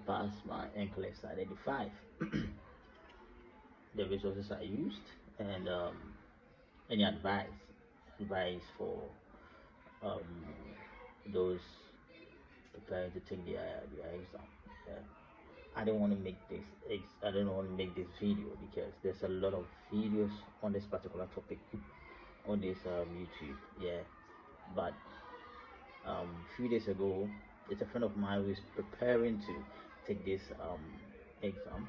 passed my Nclex identify the resources I used, and any advice for um, those preparing to take their exam. Yeah. I don't want to make I don't want to make this video because there's a lot of videos on this particular topic on this YouTube. Yeah, but few days ago, it's a friend of mine who is preparing to take this exam.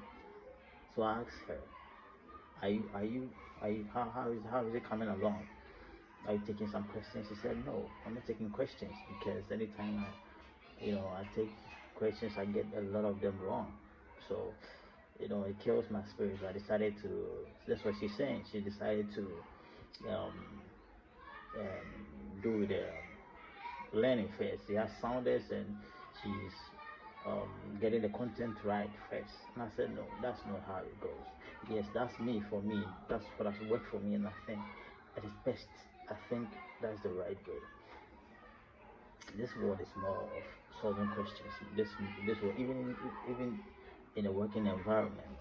So I asked her, how is it coming along? Are you taking some questions? She said, no, I'm not taking questions because anytime I take questions, I get a lot of them wrong. So, it kills my spirit. So I decided to, that's what she's saying. She decided to um, do the learning first. She has sounders and she's getting the content right first. And I said, no, that's not how it goes. Yes, that's me, for me. That's what has worked for me, and I think it is best. I think that's the right way. This world is more of solving questions. This world, even in a working environment,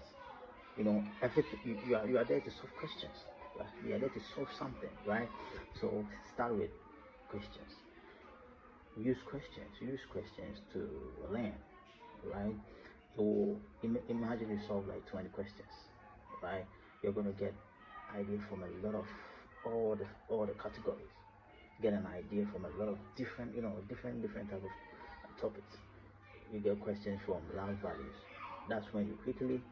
everything you are there to solve questions. Right? You are there to solve something, right? So start with questions. Use questions to learn, right? So imagine you solve like 20 questions, right? You're gonna get idea from a lot of all the categories. Get an idea from a lot of different type of topics. You get questions from love values. That's when you quickly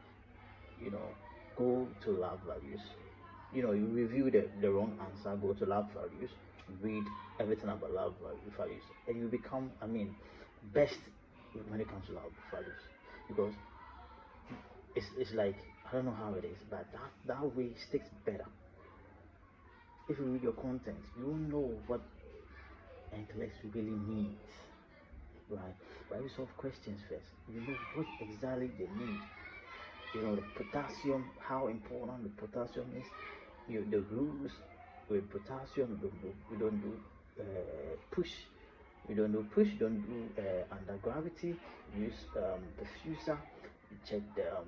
go to love values. You review the wrong answer, go to love values, read everything about love values, and you become, best when it comes to love values, because it's like, I don't know how it is, but that way sticks better. If you read your content, you know what Nclex really needs, right? But you solve questions first, you know what exactly they need. The potassium, how important the potassium is. The rules with potassium, we don't do push. We don't do push, don't do under gravity. Use diffuser. Check the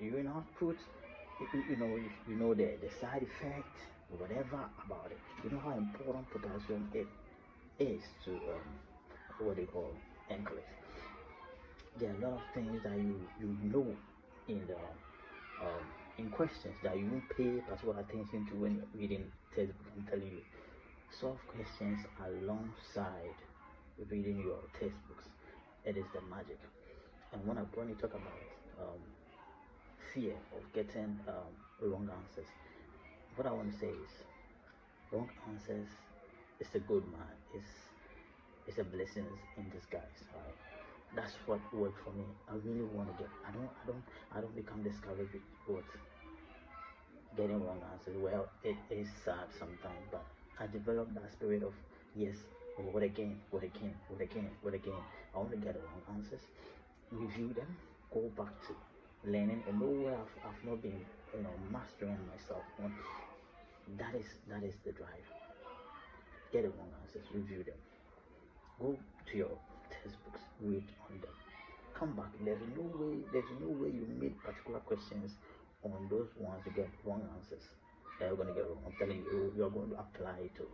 urine output. You know the side effect, whatever about it. You know how important potassium is to what they call Nclex. There are a lot of things that you know in the in questions that you won't pay particular attention to when you're reading textbook. I'm telling you, solve questions alongside reading your textbooks. It is the magic. And when you talk about fear of getting wrong answers, what I want to say is, wrong answers is a good man. It's a blessing in disguise. Right? That's what worked for me. I really want to get. I don't become discouraged with getting wrong answers. Well, it is sad sometimes, but I developed that spirit of, yes, what again. I want to get wrong answers, review them, go back to learning, and know where I've not been, mastering myself on. That is the drive. Get the wrong answers, review them. Go to your textbooks, read on them. Come back. There's no way you make particular questions on those ones you get wrong answers. You're gonna get wrong. I'm telling you, you're going to apply to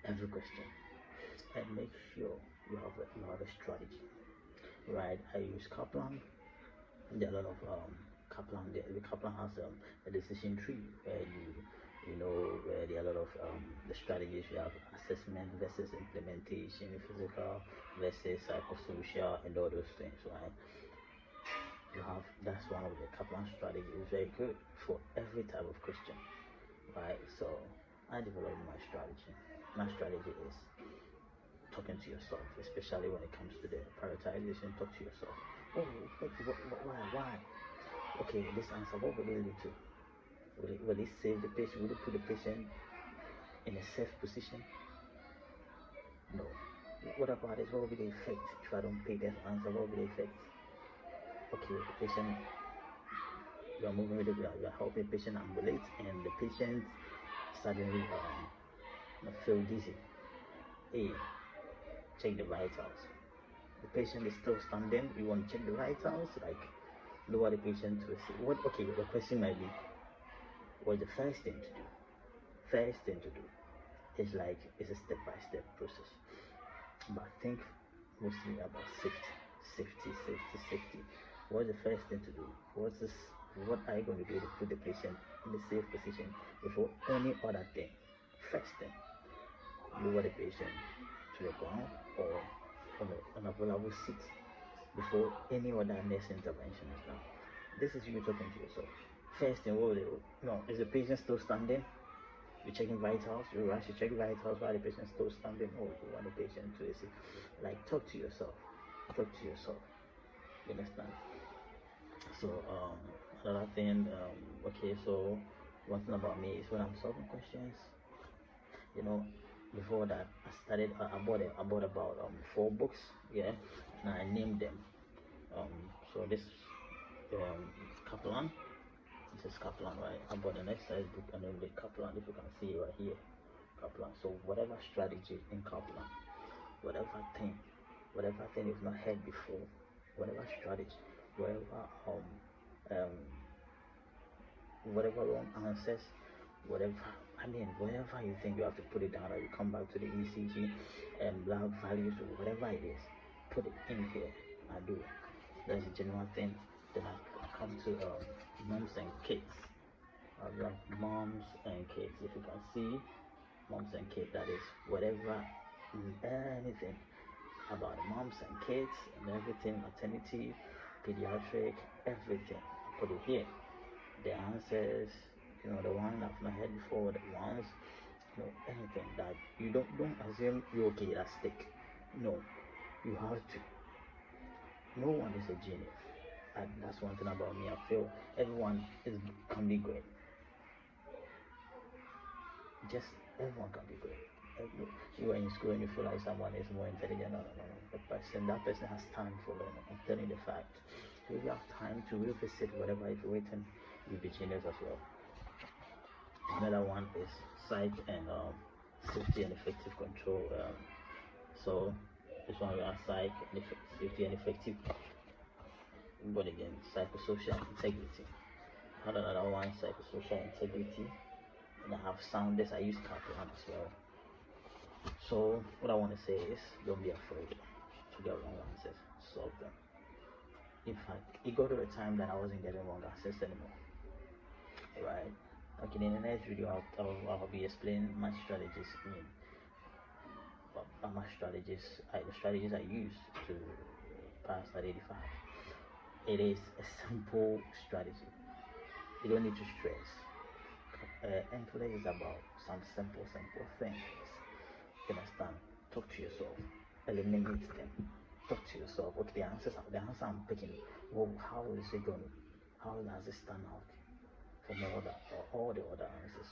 every question, and make sure you have a strategy. Right? I use Kaplan. There are a lot of Kaplan. The Kaplan has a decision tree where where there are a lot of the strategies. You have assessment versus implementation, physical versus psychosocial, and all those things, right? That's one of the Kaplan strategies. It's very good for every type of question, right? So I developed my strategy. My strategy is talking to yourself, especially when it comes to the prioritization. Talk to yourself. Oh, why? Okay, this answer, what will it lead to? Will it save the patient? Will it put the patient in a safe position? No. What about this? What will be the effect if I don't pay that answer? What will be the effect? Okay, the patient, you are moving with it, you are helping the patient ambulate, and the patient suddenly feel dizzy. Hey, check the vitals. The patient is still standing. You want to check the vitals, like lower the patient to see what. Okay, the question might be, what's the first thing to do? First thing to do is like it's a step-by-step process. But think mostly about safety. What's the first thing to do? What are you going to do to put the patient in a safe position before any other thing? First thing, lower the patient to the ground or on an available seat before any other nurse intervention is done. This is you talking to yourself. First thing, is the patient still standing? You're checking vitals, you rush to check vitals while the patient is still standing, or you want the patient to see. Like, talk to yourself. You understand? So, another thing, okay, so one thing about me is when I'm solving questions, before that, I bought about 4 books, yeah, and I named them. So this Kaplan. This is Kaplan, right? I bought an exercise book and then the Kaplan, if you can see right here, Kaplan. So whatever strategy in Kaplan, whatever thing you've not heard before, whatever strategy, whatever wrong answers, whatever you think you have to put it down, or you come back to the ECG and lab values or whatever it is, put it in here. I do it. That's a general thing. Then I come to moms and kids. I have moms and kids. If you can see, moms and kids, that is whatever, anything about moms and kids and everything, maternity, pediatric, everything. I put it here. The answers, the one I've not heard before, the ones, anything that you don't assume you're okay, that's stick. No, you have to. No one is a genius. And that's one thing about me. I feel everyone can be great. Just everyone can be great. You are in school and you feel like someone is more intelligent. No. That person has time for learning. I'm telling you the fact. So if you have time to revisit whatever is written, you'll be genius as well. Another one is psych and safety and effective control. So this one we have psych, safety and effective. But again, psychosocial integrity. I had another one, psychosocial integrity, and I have soundness. I use Kaplan as well. So what I want to say is, don't be afraid to get wrong answers. Solve them. In fact, it got to a time that I wasn't getting wrong answers anymore. Right? Okay, in the next video, I'll be explaining my strategies. The strategies I use to pass that 85. It is a simple strategy. You don't need to stress. Nclex is about some simple things. You understand? Talk to yourself. Eliminate them. Talk to yourself. Okay, the answer I'm picking. Well, how does it stand out from all the other answers?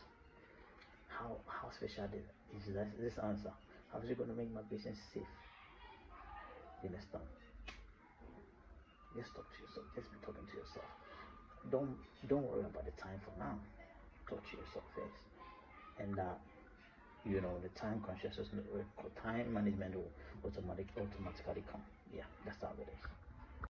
How special is this answer? How is it going to make my patient safe? You understand? Just talk to yourself. Just be talking to yourself. Don't worry about the time for now. Talk to yourself first, and the time consciousness, time management will automatically come. Yeah, that's how it is.